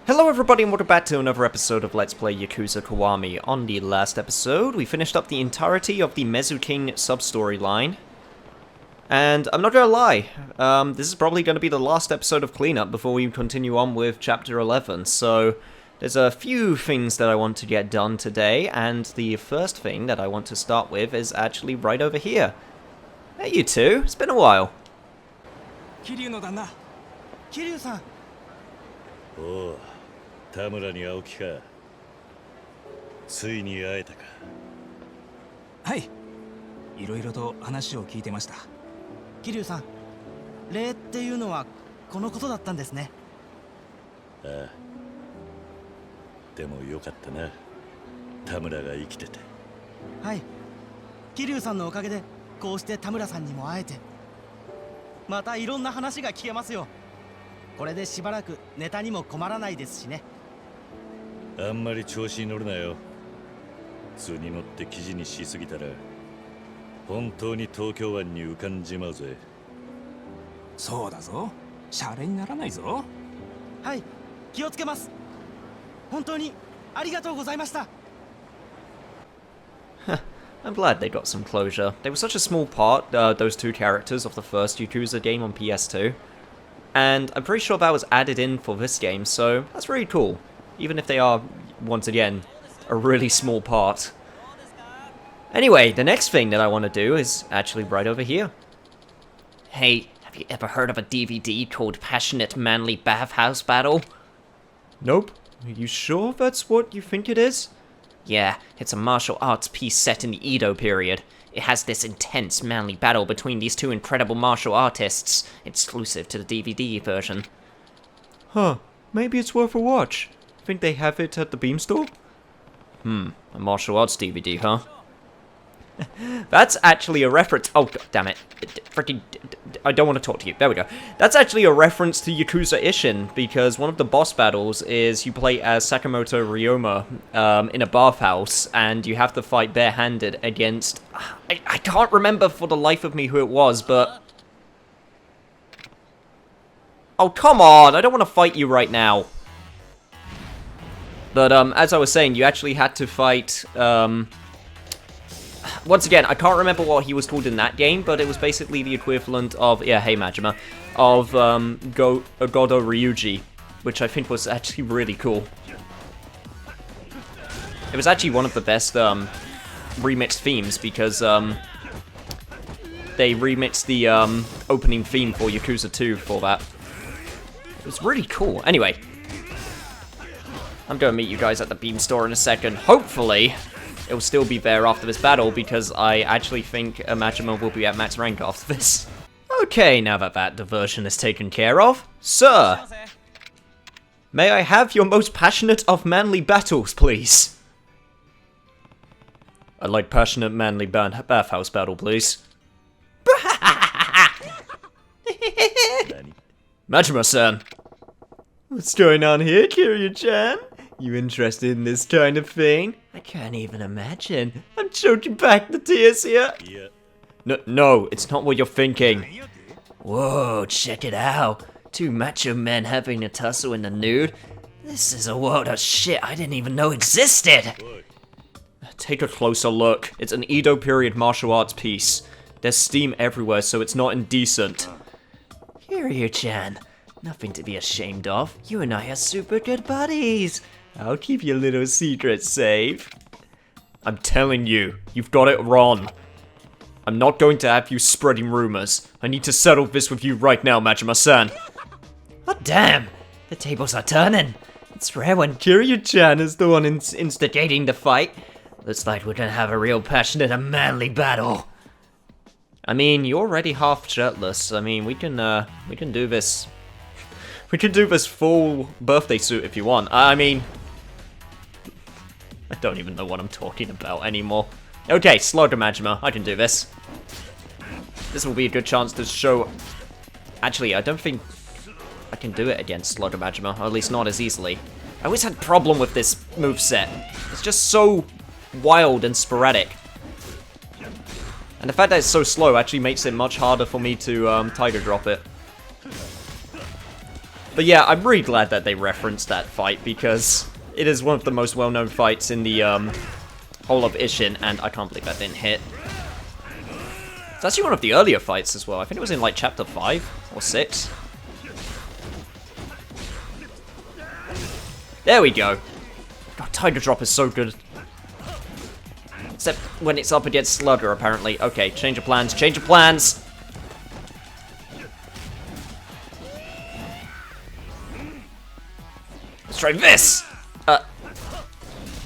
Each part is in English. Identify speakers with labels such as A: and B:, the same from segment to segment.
A: Hello everybody and welcome back to another episode of Let's Play Yakuza Kiwami. On the last episode, we finished up the entirety of the Mezu King sub-storyline. And I'm not gonna lie, this is probably gonna be the last episode of Cleanup before we continue on with Chapter 11, so there's a few things that I want to get done today, and the first thing that I want to start with is actually right over here. Hey you two, it's been a while.
B: Kiryu-san.
C: おう、田村に会う気か。ついに会えたか。
B: はい。いろいろと話を聞いてました。桐生さん、礼っていうのはこのことだったんですね。
C: ああ。でもよかったな。田村が生きてて。
B: はい。桐生さんのおかげでこうして田村さんにも会えて、またいろんな話が聞けますよ。これでしばらくネタにも困らないですしね。
C: あんまり調子に乗るなよ。図に乗って記事にしすぎたら本当に東京湾に浮かんじまうぜ。
B: そうだぞ。シャレにならないぞ。はい、気をつけます。本当にありがとうございました。
A: I'm glad they got some closure. They were such a small part, those two characters of the first Yakuza game on PS2. And I'm pretty sure that was added in for this game, so that's really cool. Even if they are, once again, a really small part. Anyway, the next thing that I want to do is actually right over here. Hey, have you ever heard of a DVD called Passionate Manly Bathhouse Battle? Nope. Are you sure that's what you think it is? Yeah, it's a martial arts piece set in the Edo period. It has this intense, manly battle between these two incredible martial artists, exclusive to the DVD version. Huh, maybe it's worth a watch. Think they have it at the Beam store? A martial arts DVD, huh? That's actually a reference. Oh, God damn it. Freaking. I don't want to talk to you. There we go. That's actually a reference to Yakuza Ishin, because one of the boss battles is you play as Sakamoto Ryoma in a bathhouse, and you have to fight barehanded against. I can't remember for the life of me who it was, but. Oh, come on. I don't want to fight you right now. But, as I was saying, you actually had to fight, once again, I can't remember what he was called in that game, but it was basically the equivalent of, yeah, hey Majima, of, Godo Ryuji, which I think was actually really cool. It was actually one of the best, remixed themes, because, they remixed the, opening theme for Yakuza 2 for that. It was really cool. Anyway, I'm gonna meet you guys at the Beam store in a second. Hopefully, it will still be there after this battle, because I actually think Majima will be at max rank after this. Okay, now that that diversion is taken care of, sir, may I have your most passionate of manly battles, please? I'd like passionate manly bathhouse battle, please. Majima-san. What's going on here, Kiryu-chan? You interested in this kind of thing? I can't even imagine. I'm choking back the tears here. Yeah. No, it's not what you're thinking. Whoa, check it out. Two macho men having a tussle in the nude. This is a world of shit I didn't even know existed. Take a closer look. It's an Edo period martial arts piece. There's steam everywhere, so it's not indecent. Kiryu-chan, nothing to be ashamed of. You and I are super good buddies. I'll keep your little secret safe. I'm telling you, you've got it wrong. I'm not going to have you spreading rumors. I need to settle this with you right now, Majima-san. Oh damn, the tables are turning. It's rare when Kiryu-chan is the one instigating the fight. Looks like we're gonna have a real passionate and manly battle. I mean, you're already half shirtless. I mean, we can do this. We can do this full birthday suit if you want. I mean, I don't even know what I'm talking about anymore. Okay, Slugger Majima, I can do this. This will be a good chance to show. Actually, I don't think I can do it against Slugger Majima, or at least not as easily. I always had a problem with this moveset. It's just so wild and sporadic. And the fact that it's so slow actually makes it much harder for me to Tiger Drop it. But yeah, I'm really glad that they referenced that fight, because it is one of the most well-known fights in the whole of Ishin, and I can't believe that didn't hit. It's actually one of the earlier fights as well. I think it was in like chapter 5 or 6. There we go. God, Tiger Drop is so good. Except when it's up against Slugger, apparently. Okay, change of plans, change of plans! Let's try this!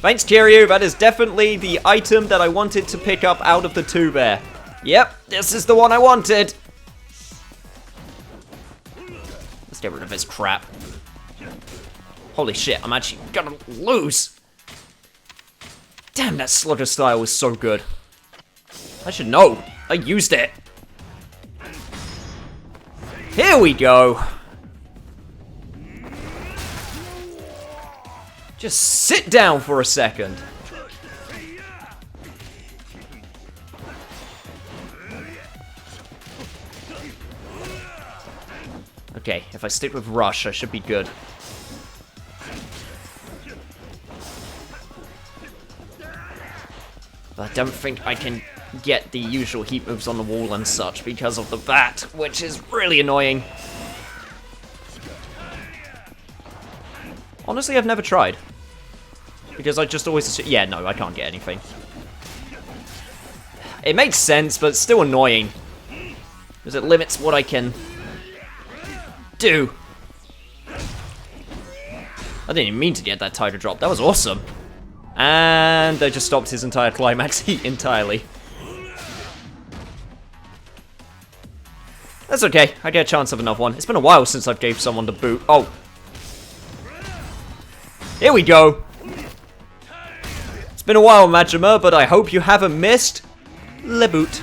A: Thanks, Kiryu. That is definitely the item that I wanted to pick up out of the two there. Yep, this is the one I wanted. Let's get rid of this crap. Holy shit, I'm actually gonna lose. Damn, that Slugger style was so good. I should know. I used it. Here we go. Just sit down for a second. Okay, if I stick with Rush, I should be good. But I don't think I can get the usual heat moves on the wall and such because of the bat, which is really annoying. Honestly, I've never tried. Because I just always assume... Yeah, no, I can't get anything. It makes sense, but it's still annoying. Because it limits what I can do. I didn't even mean to get that Tiger Drop. That was awesome. And they just stopped his entire climax heat entirely. That's okay. I get a chance of another one. It's been a while since I've gave someone the boot. Oh. Here we go. It's been a while, Majima, but I hope you haven't missed Le Boot.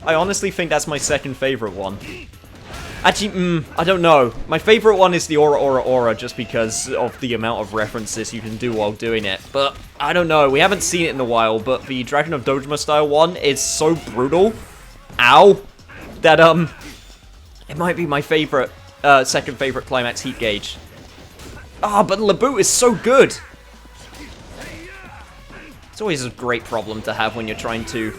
A: I honestly think that's my second favorite one. Actually, I don't know. My favorite one is the Aura Aura Aura, just because of the amount of references you can do while doing it. But, I don't know. We haven't seen it in a while, but the Dragon of Dojima style one is so brutal. Ow. That, it might be my favorite, second favorite climax heat gauge. Ah, but Le Boot is so good. It's always a great problem to have when you're trying to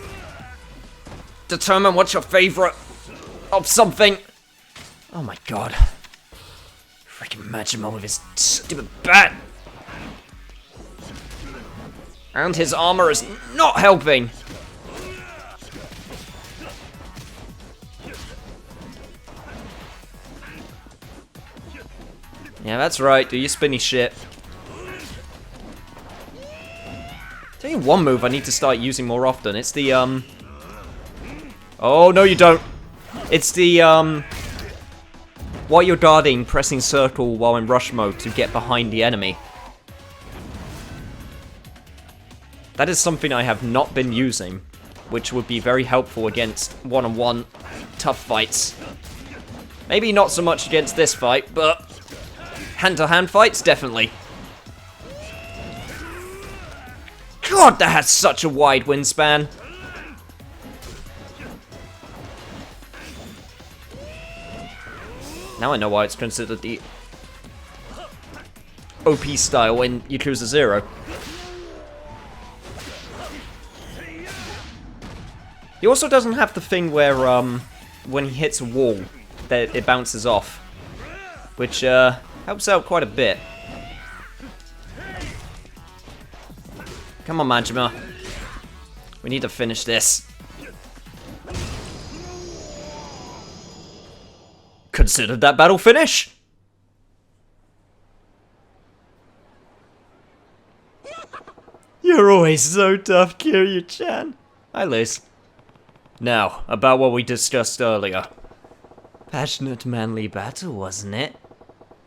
A: determine what's your favorite of something. Oh my god. Freaking Majima with his stupid bat. And his armor is not helping. Yeah, that's right. Do your spinny shit. Tell you one move I need to start using more often. It's the, Oh, no you don't. It's the, while you're guarding, pressing circle while in rush mode to get behind the enemy. That is something I have not been using, which would be very helpful against one-on-one tough fights. Maybe not so much against this fight, but hand-to-hand fights, definitely. God, that has such a wide wingspan. Now I know why it's considered the OP style in Yakuza 0. He also doesn't have the thing where, when he hits a wall, that it bounces off. Which, helps out quite a bit. Come on, Majima. We need to finish this. Considered that battle finish? You're always so tough, Kiryu-chan. Hi, Liz. Now, about what we discussed earlier. Passionate, manly battle, wasn't it?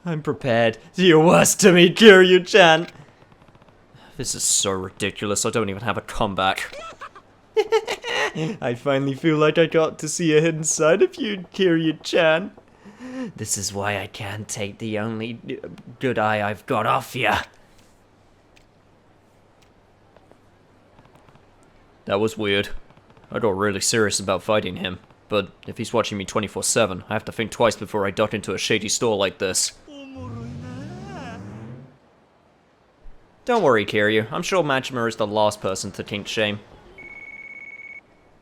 A: I'm prepared. You're worse to me, Kiryu-chan. This is so ridiculous, I don't even have a comeback. I finally feel like I got to see a hidden side of you, Kiryu-chan. This is why I can't take the only good eye I've got off ya. That was weird. I got really serious about fighting him, but if he's watching me 24/7, I have to think twice before I duck into a shady store like this. Don't worry, Kiryu. I'm sure Majima is the last person to kink shame.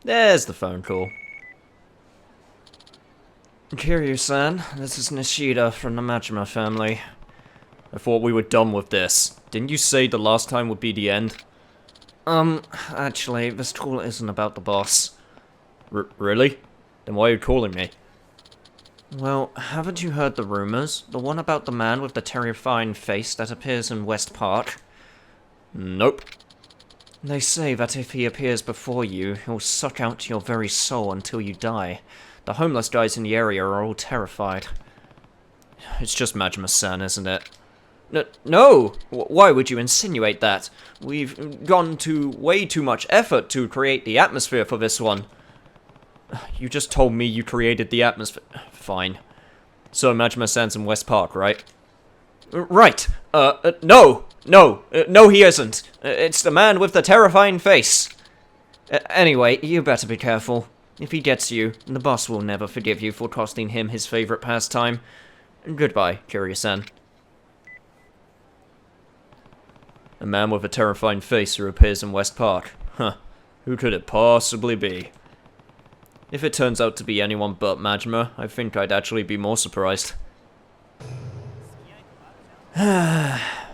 A: There's the phone call. Kiryu-san, this is Nishida from the Majima family. I thought we were done with this. Didn't you say the last time would be the end? Actually, this call isn't about the boss. Really? Then why are you calling me? Well, haven't you heard the rumors? The one about the man with the terrifying face that appears in West Park? Nope. They say that if he appears before you, he'll suck out your very soul until you die. The homeless guys in the area are all terrified. It's just Majima-san, isn't it? No! Why would you insinuate that? We've gone to way too much effort to create the atmosphere for this one. You just told me you created the atmosphere. Fine. So Majima-san's in West Park, right? Right! No! No, he isn't! It's the man with the terrifying face! Anyway, you better be careful. If he gets you, the boss will never forgive you for costing him his favorite pastime. Goodbye, Kiryu-san. A man with a terrifying face who appears in West Park. Huh. Who could it possibly be? If it turns out to be anyone but Majima, I think I'd actually be more surprised.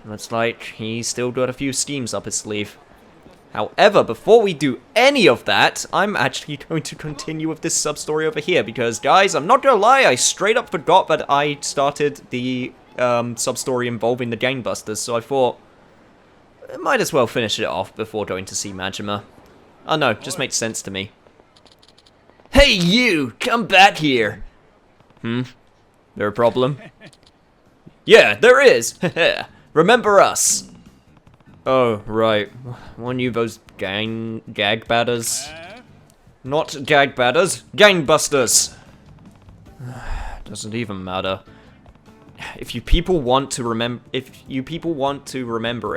A: Looks like he's still got a few schemes up his sleeve. However, before we do any of that, I'm actually going to continue with this sub-story over here, because, guys, I'm not gonna lie, I straight up forgot that I started the sub-story involving the gangbusters, so I thought, I might as well finish it off before going to see Majima. Oh no, just makes sense to me. Hey you! Come back here! There a problem? Yeah, there is! Remember us! Oh, right. One of you those gag batters? Not gag batters, gangbusters! Doesn't even matter. If you people want to remember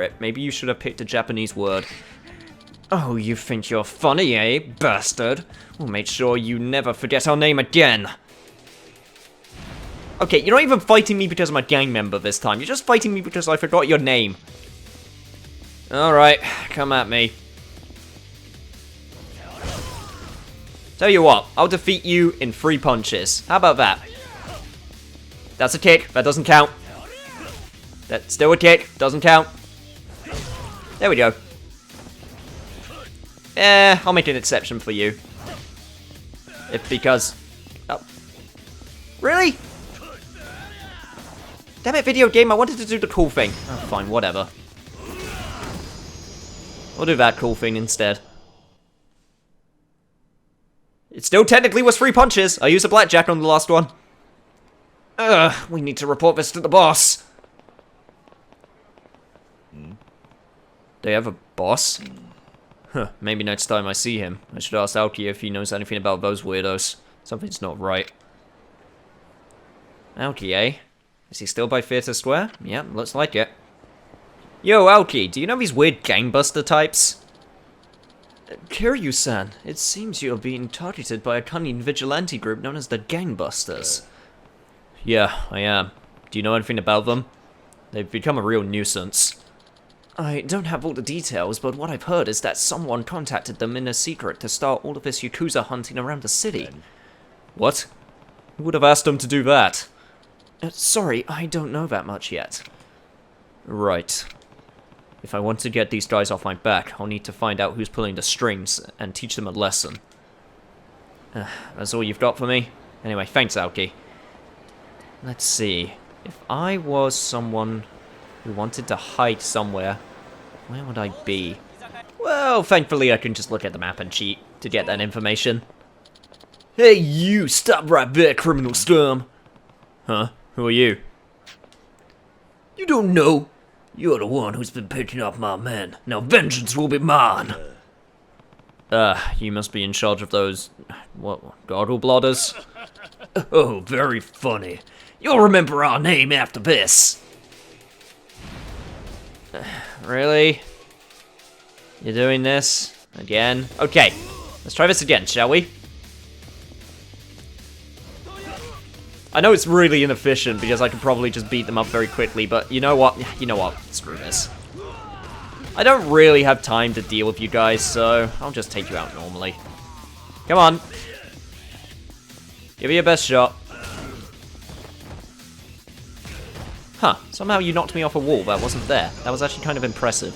A: it, maybe you should have picked a Japanese word. Oh, you think you're funny, eh, bastard? We'll make sure you never forget our name again. Okay, you're not even fighting me because I'm a gang member this time. You're just fighting me because I forgot your name. Alright, come at me. Tell you what, I'll defeat you in 3 punches. How about that? That's a kick, that doesn't count. That's still a kick, doesn't count. There we go. I'll make an exception for you. Because... Oh. Really? Damn it, video game, I wanted to do the cool thing. Oh, fine, whatever. We'll do that cool thing instead. It still technically was 3 punches. I used a blackjack on the last one. We need to report this to the boss. They have a boss? Huh, maybe next time I see him, I should ask Aoki if he knows anything about those weirdos. Something's not right. Aoki, eh? Is he still by Theatre Square? Yep, looks like it. Yo, Aoki, do you know these weird gangbuster types? Kiryu-san, it seems you are being targeted by a cunning vigilante group known as the Gangbusters. Yeah, I am. Do you know anything about them? They've become a real nuisance. I don't have all the details, but what I've heard is that someone contacted them in a secret to start all of this Yakuza hunting around the city. What? Who would have asked them to do that? Sorry, I don't know that much yet. Right. If I want to get these guys off my back, I'll need to find out who's pulling the strings and teach them a lesson. That's all you've got for me? Anyway, thanks, Aoki. Let's see. If I was someone who wanted to hide somewhere, where would I be? Well, thankfully I can just look at the map and cheat to get that information. Hey you, stop right there, criminal scum! Huh? Who are you? You don't know. You're the one who's been picking up my men. Now vengeance will be mine! You must be in charge of those... what, goggle blotters? Oh, very funny. You'll remember our name after this. Really? You're doing this? Again? Okay. Let's try this again, shall we? I know it's really inefficient because I could probably just beat them up very quickly, but you know what? You know what? Screw this. I don't really have time to deal with you guys, so I'll just take you out normally. Come on. Give it your best shot. Huh, somehow you knocked me off a wall that wasn't there. That was actually kind of impressive.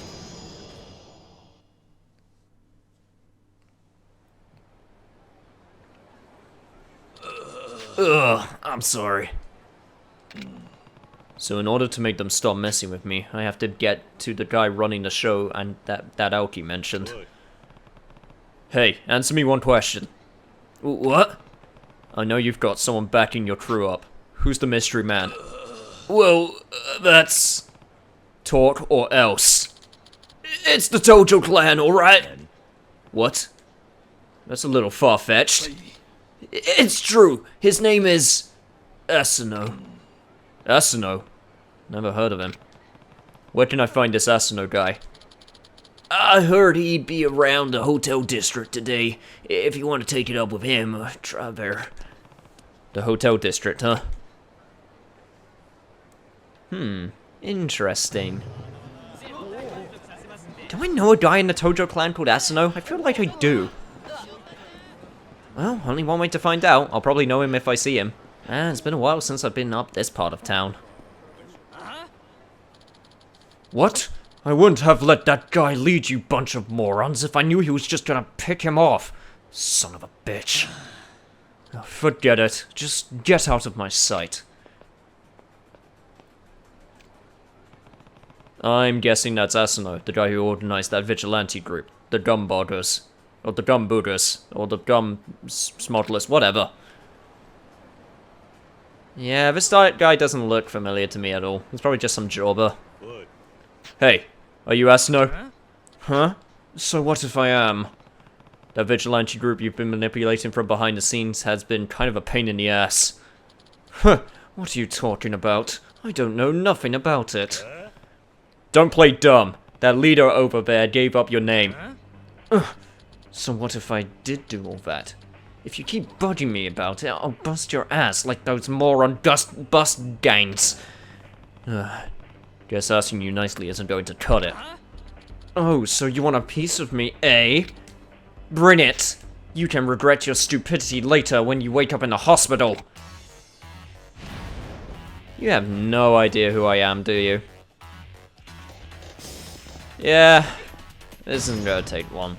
A: Ugh, I'm sorry. So in order to make them stop messing with me, I have to get to the guy running the show and that Aoki mentioned. Hey, answer me one question. What? I know you've got someone backing your crew up. Who's the mystery man? Well, that's... Talk or else. It's the Tojo clan, alright? What? That's a little far-fetched. It's true. His name is... Asano. Asano? Never heard of him. Where can I find this Asano guy? I heard he'd be around the hotel district today. If you want to take it up with him, try there. The hotel district, huh? Interesting. Do I know a guy in the Tojo clan called Asano? I feel like I do. Well, only one way to find out. I'll probably know him if I see him. It's been a while since I've been up this part of town. What? I wouldn't have let that guy lead, you bunch of morons, if I knew he was just gonna pick him off. Son of a bitch. Oh, forget it. Just get out of my sight. I'm guessing that's Asano, the guy who organized that vigilante group. The Gumboggers. Or the Gumboogers. Or the Smodlers, whatever. Yeah, this guy doesn't look familiar to me at all. He's probably just some jobber. Hey, are you Asano? Huh? So what if I am? That vigilante group you've been manipulating from behind the scenes has been kind of a pain in the ass. Huh, what are you talking about? I don't know nothing about it. Don't play dumb. That leader over there gave up your name. So what if I did do all that? If you keep bugging me about it, I'll bust your ass like those moron bust gangs. Guess asking you nicely isn't going to cut it. Oh, so you want a piece of me, eh? Bring it! You can regret your stupidity later when you wake up in the hospital. You have no idea who I am, do you? Yeah, this isn't gonna take long.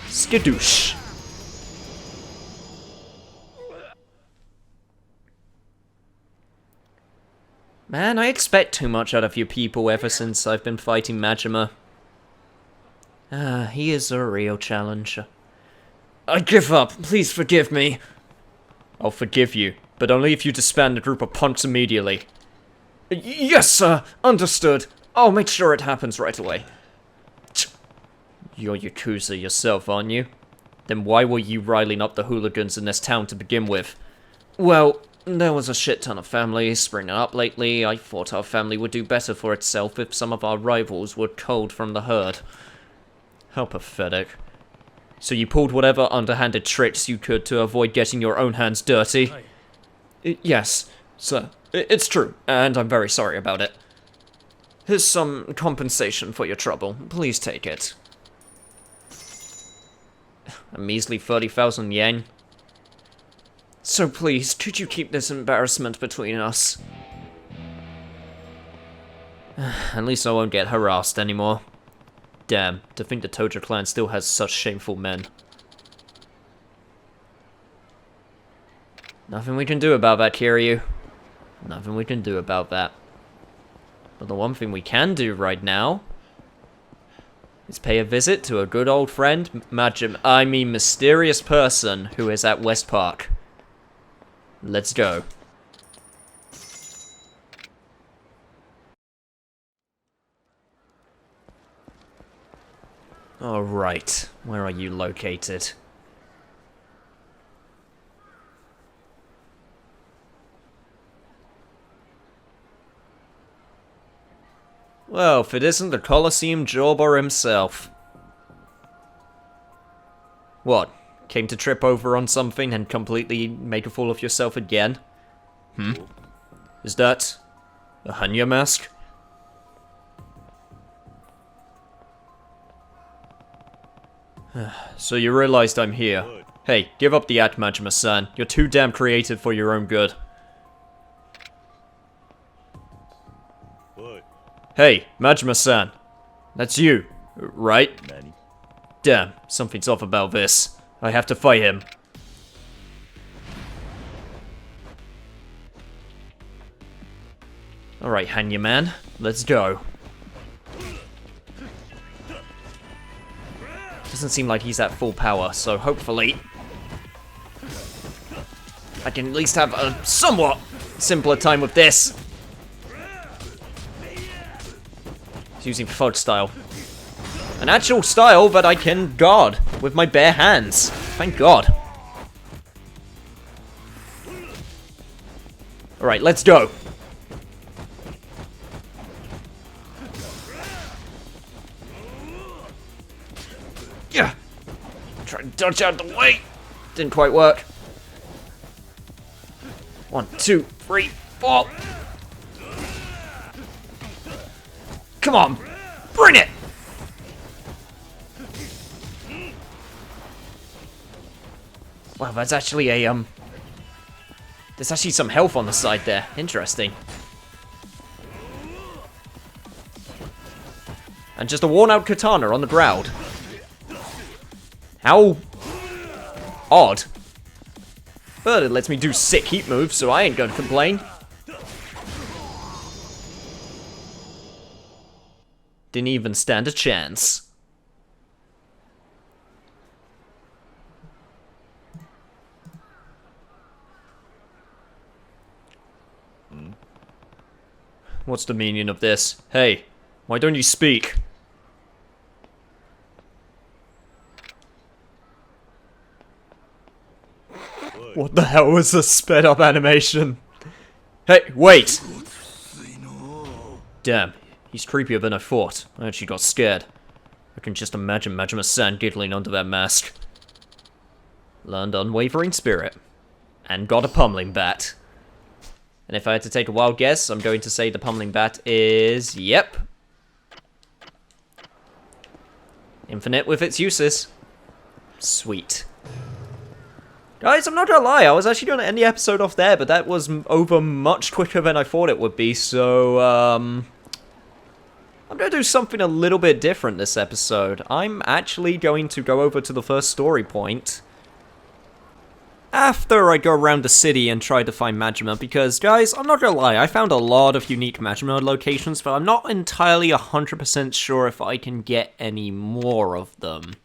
A: Skadoosh. Man, I expect too much out of you people ever since I've been fighting Majima. He is a real challenge. I give up. Please forgive me. I'll forgive you, but only if you disband the group of punks immediately. Yes, sir. Understood. I'll make sure it happens right away. You're Yakuza yourself, aren't you? Then why were you riling up the hooligans in this town to begin with? Well, there was a shit ton of families springing up lately. I thought our family would do better for itself if some of our rivals were culled from the herd. How pathetic. So you pulled whatever underhanded tricks you could to avoid getting your own hands dirty? Yes, sir. It's true, and I'm very sorry about it. Here's some compensation for your trouble. Please take it. A measly 30,000 yen. So please, could you keep this embarrassment between us? At least I won't get harassed anymore. Damn, to think the Tojo clan still has such shameful men. Nothing we can do about that, Kiryu. Nothing we can do about that. But the one thing we can do right now is pay a visit to a good old friend, mysterious person who is at West Park. Let's go. Alright, where are you located? Well, if it isn't the Colosseum Jobber himself. What? Came to trip over on something and completely make a fool of yourself again? Is that a Hanya mask? So you realized I'm here. Hey, give up the act, Majima-san. You're too damn creative for your own good. Hey, Majima-san. That's you, right? Damn, something's off about this. I have to fight him. Alright, Hanya man, let's go. Doesn't seem like he's at full power, so hopefully I can at least have a somewhat simpler time with this. He's using fudge style. An actual style that I can guard with my bare hands. Thank God. Alright, let's go. Yeah. Try to dodge out of the way. Didn't quite work. 1, 2, 3, 4. Come on. Bring it. Wow, that's actually a, there's actually some health on the side there. Interesting. And just a worn-out katana on the ground. How odd. But it lets me do sick heat moves, so I ain't gonna complain. Didn't even stand a chance. What's the meaning of this? Hey, why don't you speak? What the hell was the sped up animation? Hey, wait! Damn, he's creepier than I thought. I actually got scared. I can just imagine Majima-san giggling under that mask. Learned unwavering spirit. And got a pummeling bat. And if I had to take a wild guess, I'm going to say the pummeling bat is... yep. Infinite with its uses. Sweet. Guys, I'm not gonna lie, I was actually gonna end the episode off there, but that was over much quicker than I thought it would be, so, I'm gonna do something a little bit different this episode. I'm actually going to go over to the first story point after I go around the city and try to find Majima, because, guys, I'm not gonna lie, I found a lot of unique Majima locations, but I'm not entirely 100% sure if I can get any more of them.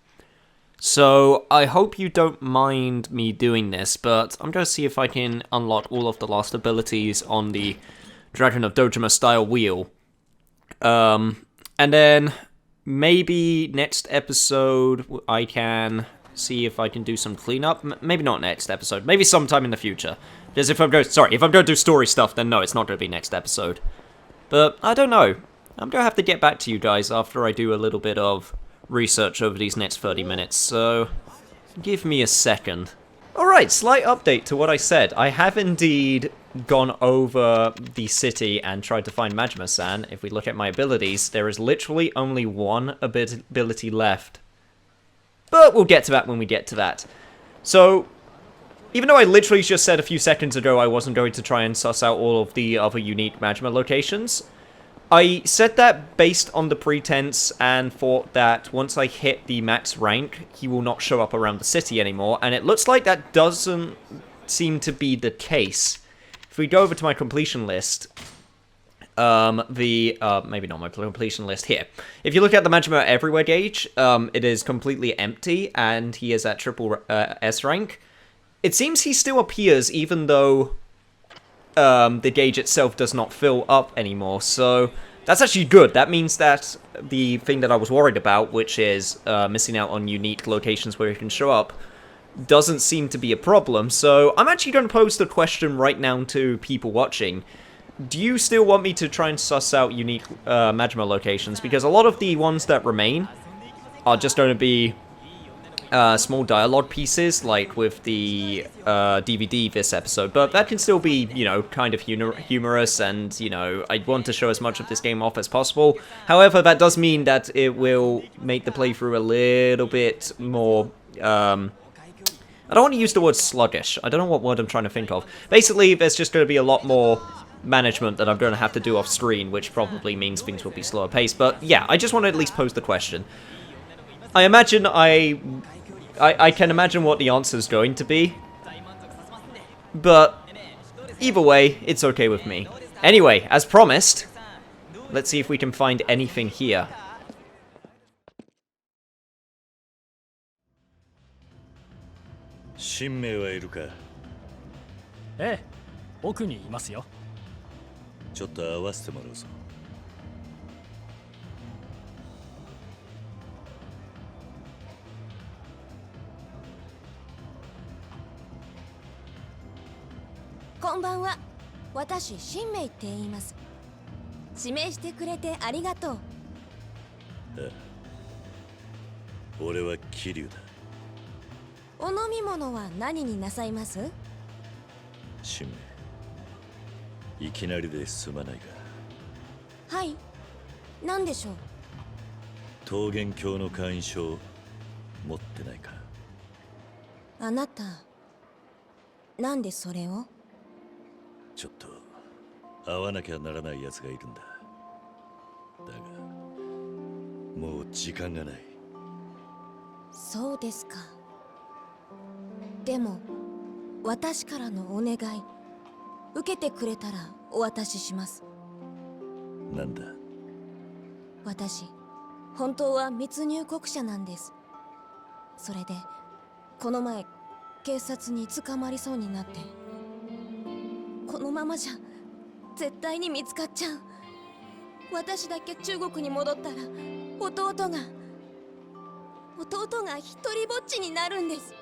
A: So, I hope you don't mind me doing this, but I'm going to see if I can unlock all of the lost abilities on the Dragon of Dojima style wheel. And then, maybe next episode I can see if I can do some cleanup. Maybe not next episode, maybe sometime in the future. Because if I'm going to do story stuff, then no, it's not going to be next episode. But, I don't know. I'm going to have to get back to you guys after I do a little bit of research over these next 30 minutes, so give me a second. Alright, slight update to what I said. I have indeed gone over the city and tried to find Majima-san. If we look at my abilities, there is literally only one ability left. But we'll get to that when we get to that. So, even though I literally just said a few seconds ago I wasn't going to try and suss out all of the other unique Majima locations, I said that based on the pretense and thought that once I hit the max rank, he will not show up around the city anymore, and it looks like that doesn't seem to be the case. If we go over to my completion list, maybe not my completion list, here. If you look at the Majima Everywhere gauge, it is completely empty, and he is at triple S rank. It seems he still appears even though the gauge itself does not fill up anymore, so that's actually good. That means that the thing that I was worried about, which is missing out on unique locations where he can show up, doesn't seem to be a problem. So I'm actually going to pose the question right now to people watching. Do you still want me to try and suss out unique Majima locations? Because a lot of the ones that remain are just going to be small dialogue pieces, like with the DVD this episode, but that can still be, you know, kind of humorous, and, you know, I want to show as much of this game off as possible. However, that does mean that it will make the playthrough a little bit more, I don't want to use the word sluggish. I don't know what word I'm trying to think of. Basically, there's just going to be a lot more management that I'm going to have to do off screen, which probably means things will be slower paced, but yeah, I just want to at least pose the question. I imagine I can imagine what the answer is going to be, but either way, it's okay with me. Anyway, as promised, let's see if we can find anything here.
C: Shinmeiはいるか?
D: ええ、奥にいますよ。
C: ちょっと会わせてもらうぞ。
E: こんばんは。私、新明って言います。指名してくれてありがとう。
C: 俺は桐生だ。
E: お飲み物は何になさいます？
C: 新明、いきなりですまないが。
E: はい。何でしょう？
C: 桃源郷の会員証持ってないか？
E: あなた、なんでそれを？
C: ちょっと会わなきゃならない奴がいるんだ。だがもう時間がない。
E: そうですか。でも私からのお願い受けてくれたらお渡しします。
C: なんだ？
E: 私本当は密入国者なんです。それでこの前警察に捕まりそうになって、このままじゃ絶対に見つかっちゃう。私だけ中国に戻ったら弟が一人ぼっちになるんです。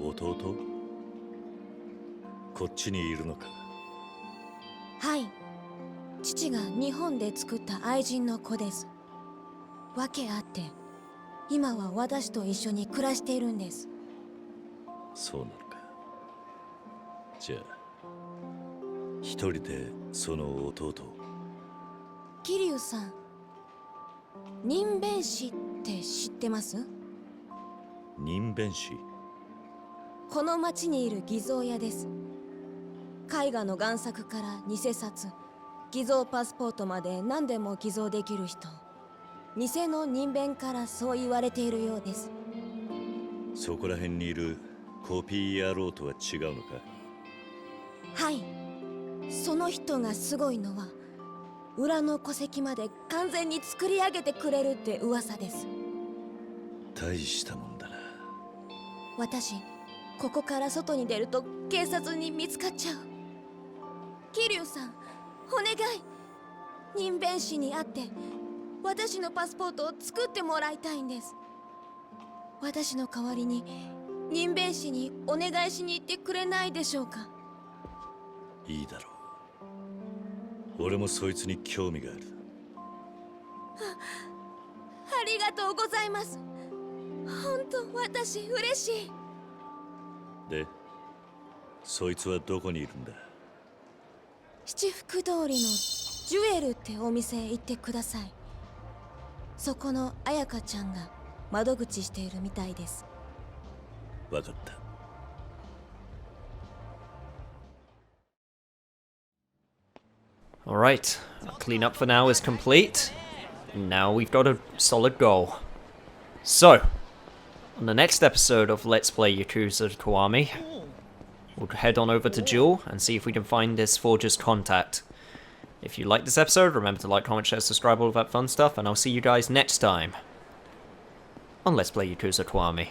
C: 弟？こっちにいるのか？
E: はい。父が日本で作った愛人の子です。訳あって今は私と一緒に暮らしているんです。
C: そうなのか。じゃあ一人でその弟を。
E: 桐生さん、人弁師って知ってます？
C: 人弁師？
E: この町にいる偽造屋です。絵画の贋作から偽札、偽造パスポートまで何でも偽造できる人。偽の人弁からそう言われているようです。
C: そこら辺にいるコピー野郎とは違うのか？
E: はい。その人がすごいのは裏の戸籍まで完全に作り上げてくれるって噂です。
C: 大したもんだな。
E: 私ここから外に出ると警察に見つかっちゃう。桐生さん、お願い。人弁士に会って私のパスポートを作ってもらいたいんです。私の代わりに人弁士にお願いしに行ってくれないでしょうか？
C: いいだろう。俺もそいつに興味がある。
E: ありがとうございます。本当私嬉しい。
C: で、そいつはどこにいるんだ？
E: 七福通りのジュエルってお店へ行ってください。そこの彩香ちゃんが窓口しているみたいです。
C: わかった。
A: Alright, cleanup for now is complete. Now we've got a solid goal. So, on the next episode of Let's Play Yakuza Kiwami, we'll head on over to Jewel and see if we can find this Forger's contact. If you liked this episode, remember to like, comment, share, subscribe, all of that fun stuff, and I'll see you guys next time on Let's Play Yakuza Kiwami.